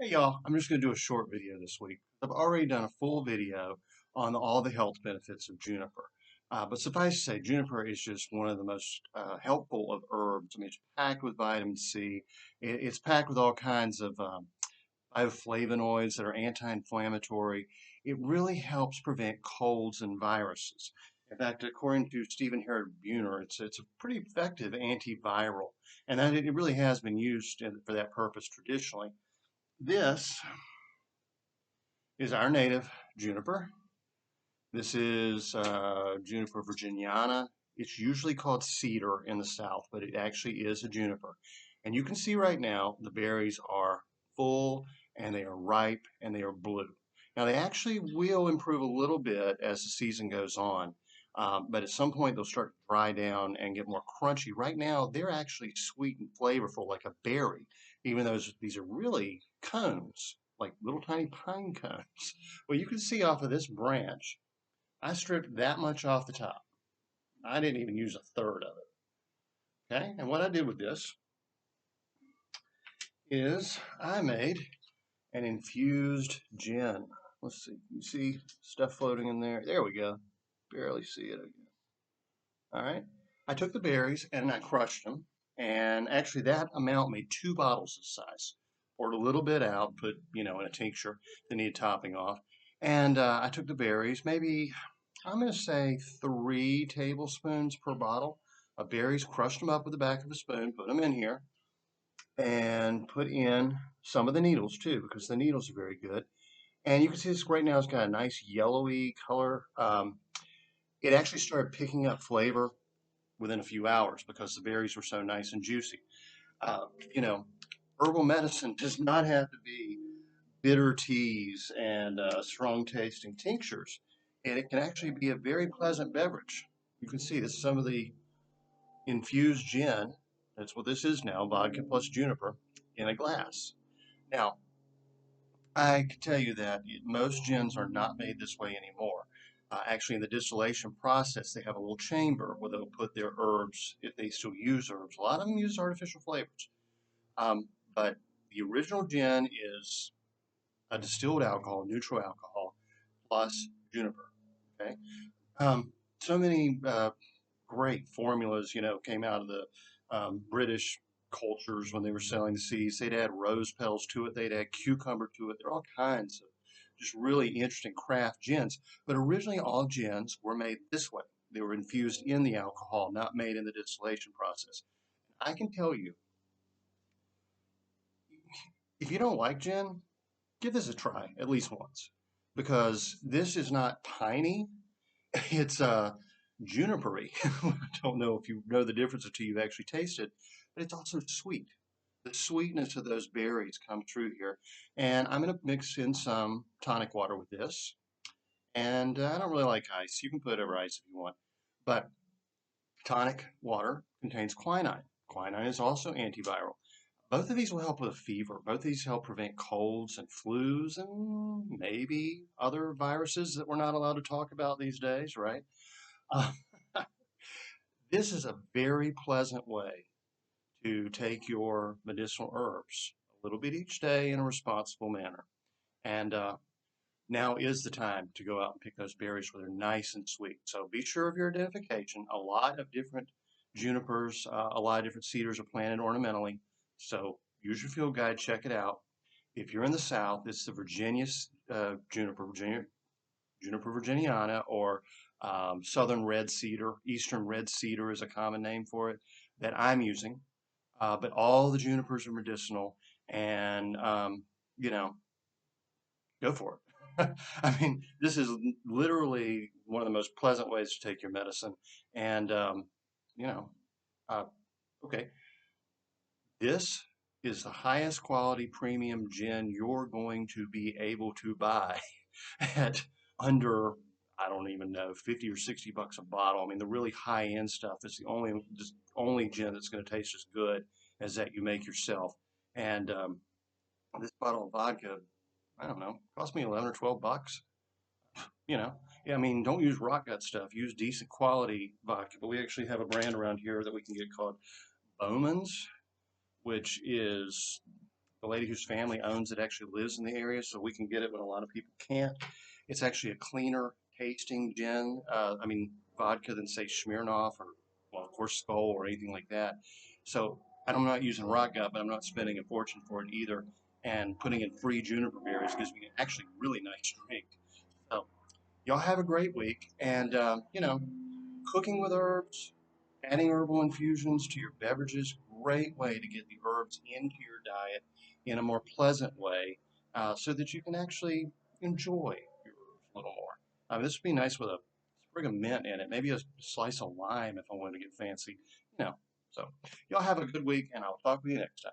Hey y'all, I'm just going to do a short video this week. I've already done a full video on all the health benefits of juniper. But suffice to say, juniper is just one of the most helpful of herbs. I mean, it's packed with vitamin C. It's packed with all kinds of bioflavonoids that are anti-inflammatory. It really helps prevent colds and viruses. In fact, according to Stephen Herod Buhner, it's a pretty effective antiviral, and that it really has been used for that purpose traditionally. This is our native juniper. This is Juniper virginiana. It's usually called cedar in the South, but it actually is a juniper. And you can see right now the berries are full and they are ripe and they are blue. Now they actually will improve a little bit as the season goes on, but at some point they'll start to dry down and get more crunchy. Right now they're actually sweet and flavorful like a berry, even though these are really cones, like little tiny pine cones. Well, you can see off of this branch, I stripped that much off the top. I didn't even use a third of it. Okay, and what I did with this is I made an infused gin. Let's see, you see stuff floating in there? There we go. Barely see it again. All right. I took the berries and I crushed them, and actually that amount made 2 bottles this size. Poured a little bit out, put in a tincture that needed topping off, and I took the berries, maybe I'm going to say 3 tablespoons per bottle of berries, crushed them up with the back of a spoon, put them in here, and put in some of the needles too, because the needles are very good. And you can see this right now, it's got a nice yellowy color. It actually started picking up flavor within a few hours because the berries were so nice and juicy. Uh, you know, Herbal medicine does not have to be bitter teas and strong tasting tinctures, and it can actually be a very pleasant beverage. You can see this is some of the infused gin. That's what this is now, vodka plus juniper in a glass. Now, I can tell you that most gins are not made this way anymore. Actually, in the distillation process, they have a little chamber where they'll put their herbs, if they still use herbs. A lot of them use artificial flavors. But the original gin is a distilled alcohol, neutral alcohol, plus juniper. Okay. So many great formulas, came out of the British cultures when they were selling the seeds. They'd add rose petals to it, they'd add cucumber to it. There are all kinds of just really interesting craft gins. But originally, all gins were made this way. They were infused in the alcohol, not made in the distillation process. I can tell you, if you don't like gin, give this a try at least once, because this is not piney. It's junipery. I don't know if you know the difference until you've actually tasted, but it's also sweet. The sweetness of those berries comes through here. And I'm going to mix in some tonic water with this. And I don't really like ice. You can put over ice if you want. But tonic water contains quinine. Quinine is also antiviral. Both of these will help with a fever. Both of these help prevent colds and flus and maybe other viruses that we're not allowed to talk about these days, right? Uh, this is a very pleasant way to take your medicinal herbs, a little bit each day in a responsible manner. And now is the time to go out and pick those berries where they're nice and sweet. So be sure of your identification. A lot of different junipers, a lot of different cedars are planted ornamentally. So use your field guide, check it out. If you're in the South, it's the Virginia Juniper virginiana, or southern red cedar. Eastern red cedar is a common name for it that I'm using. But all the junipers are medicinal, and you know, go for it. I mean, this is literally one of the most pleasant ways to take your medicine. And you know, uh, okay, this is the highest quality premium gin you're going to be able to buy at under, I don't even know, 50 or 60 bucks a bottle. I mean, the really high end stuff is the only gin that's going to taste as good as that you make yourself. And this bottle of vodka, I don't know, cost me 11 or 12 bucks. You know, yeah, I mean, don't use rock gut stuff. Use decent quality vodka. But we actually have a brand around here that we can get called Bowman's, which is The lady whose family owns it actually lives in the area, so we can get it when a lot of people can't. It's actually a cleaner tasting gin. I mean, vodka than say Smirnoff or, well, of course, Skull or anything like that. So I'm not using rock gut, but I'm not spending a fortune for it either. And putting in free juniper berries gives me an actually really nice drink. So y'all have a great week, and cooking with herbs, adding herbal infusions to your beverages, great way to get the herbs into your diet in a more pleasant way, so that you can actually enjoy your herbs a little more. This would be nice with a sprig of mint in it, maybe a slice of lime if I want to get fancy. You know. So y'all have a good week, and I'll talk with you next time.